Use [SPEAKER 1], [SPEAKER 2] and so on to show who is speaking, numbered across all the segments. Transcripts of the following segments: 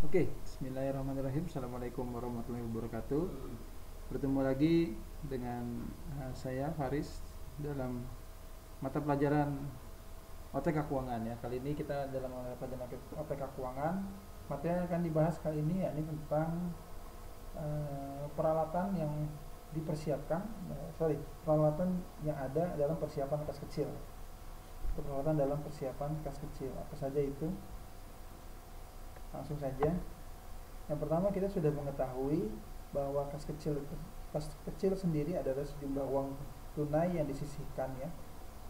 [SPEAKER 1] Oke, bismillahirrahmanirrahim. Assalamualaikum warahmatullahi wabarakatuh. Bertemu lagi dengan saya Faris dalam mata pelajaran OTK Keuangan ya. Kali ini kita dalam mata pelajaran OTK Keuangan. Materi yang akan dibahas kali ini yakni tentang peralatan yang dipersiapkan, peralatan yang ada dalam persiapan kas kecil. Peralatan dalam persiapan kas kecil apa saja itu? Langsung saja. Yang pertama, kita sudah mengetahui bahwa kas kecil sendiri adalah sejumlah uang tunai yang disisihkan ya,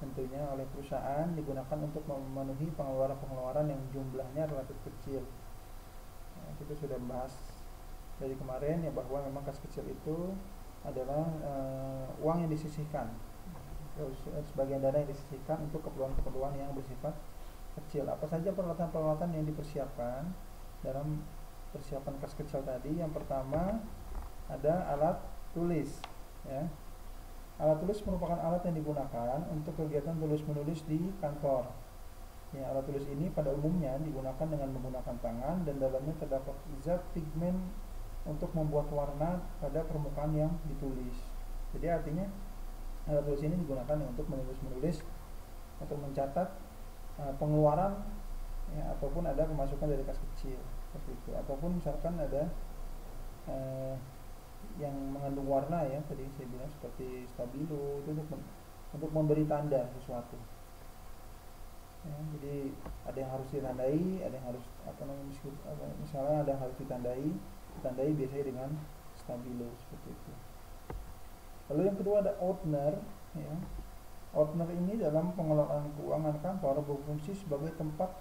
[SPEAKER 1] tentunya oleh perusahaan, digunakan untuk memenuhi pengeluaran-pengeluaran yang jumlahnya relatif kecil. Nah, kita sudah membahas dari kemarin ya bahwa memang kas kecil itu adalah uang yang disisihkan, sebagian dana yang disisihkan untuk keperluan-keperluan yang bersifat kecil. Apa saja peralatan-peralatan yang dipersiapkan dalam persiapan kas kecil tadi? Yang pertama ada alat tulis ya. Alat tulis merupakan alat yang digunakan untuk kegiatan tulis-menulis di kantor ya. Alat tulis ini pada umumnya digunakan dengan menggunakan tangan dan dalamnya terdapat zat pigmen untuk membuat warna pada permukaan yang ditulis. Jadi artinya alat tulis ini digunakan untuk menulis-menulis, untuk mencatat pengeluaran ya, ataupun ada pemasukan dari kas kecil seperti itu, ataupun misalkan ada yang mengandung warna ya, tadi saya bilang seperti stabilo, itu untuk memberi tanda sesuatu ya. Jadi ada yang harus ditandai, ada yang harus misalnya ada yang harus ditandai biasanya dengan stabilo seperti itu. Lalu yang kedua ada ordner ya. Ordner ini dalam pengelolaan keuangan kantor berfungsi sebagai tempat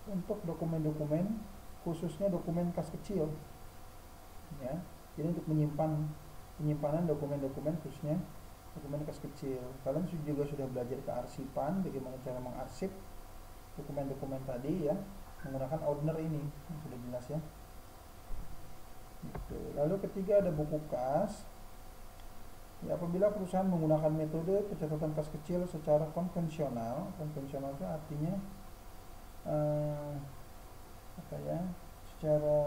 [SPEAKER 1] untuk dokumen-dokumen, khususnya dokumen kas kecil ya. Jadi untuk penyimpanan dokumen-dokumen, khususnya dokumen kas kecil. Kalian juga sudah belajar kearsipan, bagaimana cara mengarsip dokumen-dokumen tadi ya, menggunakan ordner ini, sudah jelas ya. Gitu. Lalu ketiga ada buku kas. Ya, apabila perusahaan menggunakan metode pencatatan kas kecil secara konvensional itu artinya secara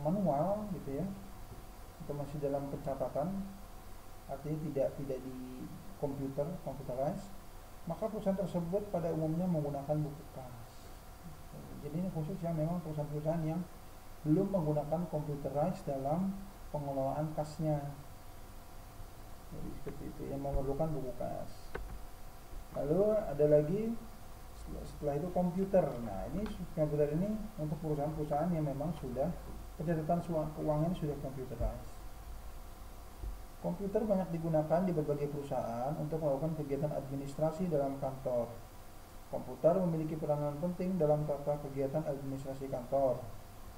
[SPEAKER 1] manual gitu ya, atau masih dalam pencatatan, artinya tidak di computerized, maka perusahaan tersebut pada umumnya menggunakan buku kas. Jadi ini khusus yang memang perusahaan-perusahaan yang belum menggunakan computerized dalam pengelolaan kasnya. Jadi seperti itu, yang memerlukan buku kas. Lalu ada lagi setelah itu komputer. Nah, ini komputer ini untuk perusahaan-perusahaan yang memang sudah pencatatan keuangan sudah computerized. Komputer banyak digunakan di berbagai perusahaan untuk melakukan kegiatan administrasi dalam kantor. Komputer memiliki peranan penting dalam tata kegiatan administrasi kantor.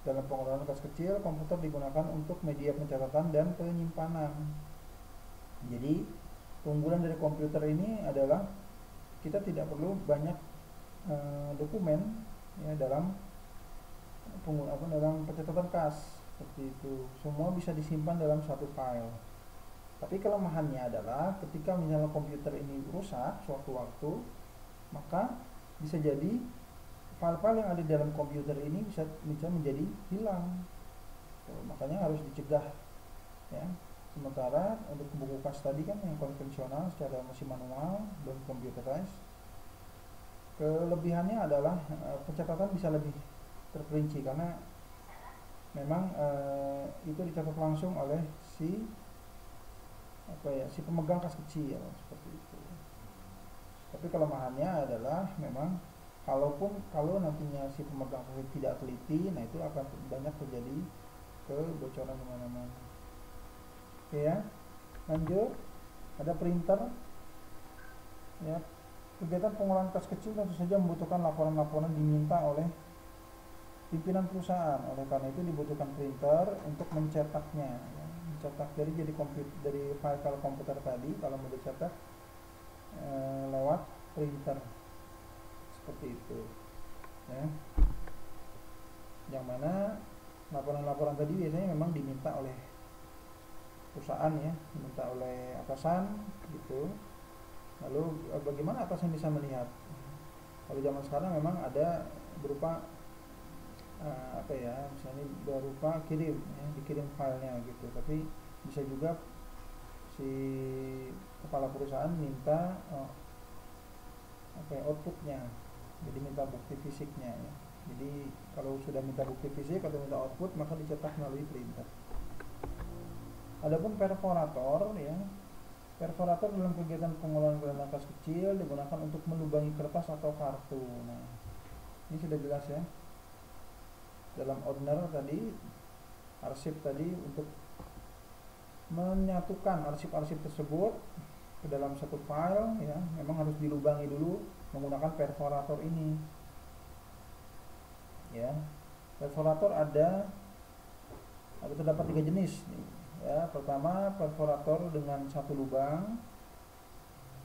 [SPEAKER 1] Dalam pengelolaan kas kecil, komputer digunakan untuk media pencatatan dan penyimpanan. Jadi keunggulan dari komputer ini adalah kita tidak perlu banyak dokumen ya dalam pencatatan kas seperti itu. Semua bisa disimpan dalam satu file. Tapi kelemahannya adalah ketika misalnya komputer ini rusak sewaktu-waktu, maka bisa jadi file-file yang ada di dalam komputer ini bisa menjadi hilang. Makanya harus dicegah ya. Sementara untuk buku kas tadi kan yang konvensional secara masih manual, belum computerized, kelebihannya adalah pencatatan bisa lebih terperinci karena memang itu dicatat langsung oleh si pemegang kas kecil seperti itu. Tapi kelemahannya adalah memang kalau nantinya si pemegang kas kecil tidak teliti, nah itu akan banyak terjadi kebocoran kemana-mana. Oke ya, lanjut. Ada printer ya. Kegiatan pengolahan kas kecil tentu saja membutuhkan laporan-laporan diminta oleh pimpinan perusahaan. Oleh karena itu dibutuhkan printer untuk mencetaknya ya. Mencetak dari file-file komputer tadi, kalau mau dicetak lewat printer seperti itu ya. Yang mana laporan-laporan tadi biasanya memang diminta oleh perusahaan ya, diminta oleh atasan gitu. Lalu bagaimana atasan bisa melihat? Kalau zaman sekarang memang ada berupa apa ya, misalnya berupa kirim ya, dikirim filenya gitu. Tapi bisa juga si kepala perusahaan minta apa ya, outputnya, jadi minta bukti fisiknya ya. Jadi kalau sudah minta bukti fisik atau minta output, maka dicetak melalui printer. Adapun perforator ya, perforator dalam kegiatan pengolahan dalam kas kecil digunakan untuk melubangi kertas atau kartu. Nah, ini sudah jelas ya. Dalam ordner tadi, arsip tadi, untuk menyatukan arsip-arsip tersebut ke dalam satu file ya, memang harus dilubangi dulu menggunakan perforator ini. Ya, perforator terdapat 3 jenis nih. Ya, pertama perforator dengan satu lubang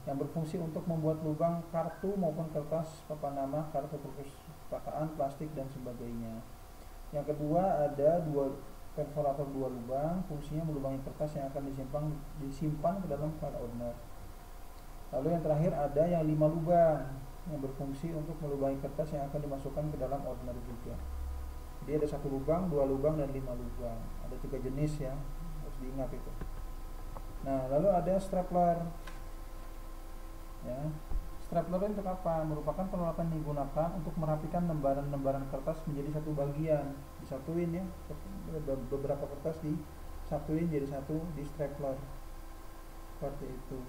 [SPEAKER 1] yang berfungsi untuk membuat lubang kartu maupun kertas papan nama, kartu perpustakaan, plastik dan sebagainya. Yang kedua ada perforator 2 lubang, fungsinya melubangi kertas yang akan disimpan ke dalam file ordner. Lalu yang terakhir ada yang 5 lubang yang berfungsi untuk melubangi kertas yang akan dimasukkan ke dalam ordner juga. Jadi ada 1 lubang, 2 lubang dan 5 lubang. Ada 3 jenis ya, harus diingat itu. Nah, lalu ada stapler. Ya, stapler untuk apa? Merupakan peralatan yang digunakan untuk merapikan lembaran-lembaran kertas menjadi satu bagian, disatuin ya, beberapa kertas disatuin jadi satu di stapler, seperti itu.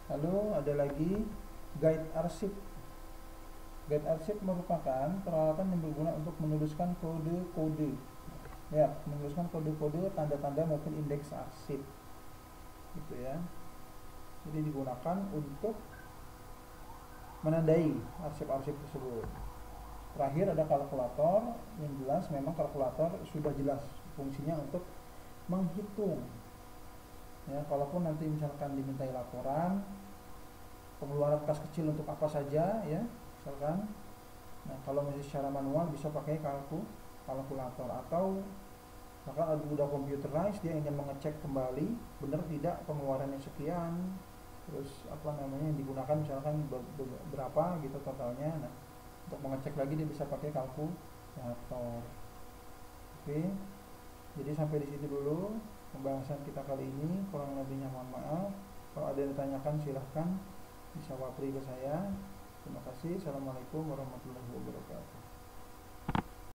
[SPEAKER 1] Lalu ada lagi guide arsip. Guide arsip merupakan peralatan yang berguna untuk menuliskan kode-kode, ya, menuliskan kode-kode, tanda-tanda maupun indeks arsip, gitu ya. Jadi digunakan untuk menandai arsip-arsip tersebut. Terakhir ada kalkulator, yang jelas memang kalkulator sudah jelas fungsinya untuk menghitung. Ya, kalaupun nanti misalkan dimintai laporan pengeluaran kas kecil untuk apa saja ya, misalkan. Nah, kalau masih secara manual bisa pakai kalkulator, atau maka udah computerized, dia ingin mengecek kembali benar tidak pengeluarannya sekian, terus apa namanya yang digunakan misalkan berapa gitu totalnya. Nah, untuk mengecek lagi dia bisa pakai kalkulator. Oke, jadi sampai di situ dulu pembahasan kita kali ini. Kurang lebihnya mohon maaf. Kalau ada yang ditanyakan silahkan bisa wapri ke saya. Terima kasih. Assalamualaikum warahmatullahi wabarakatuh.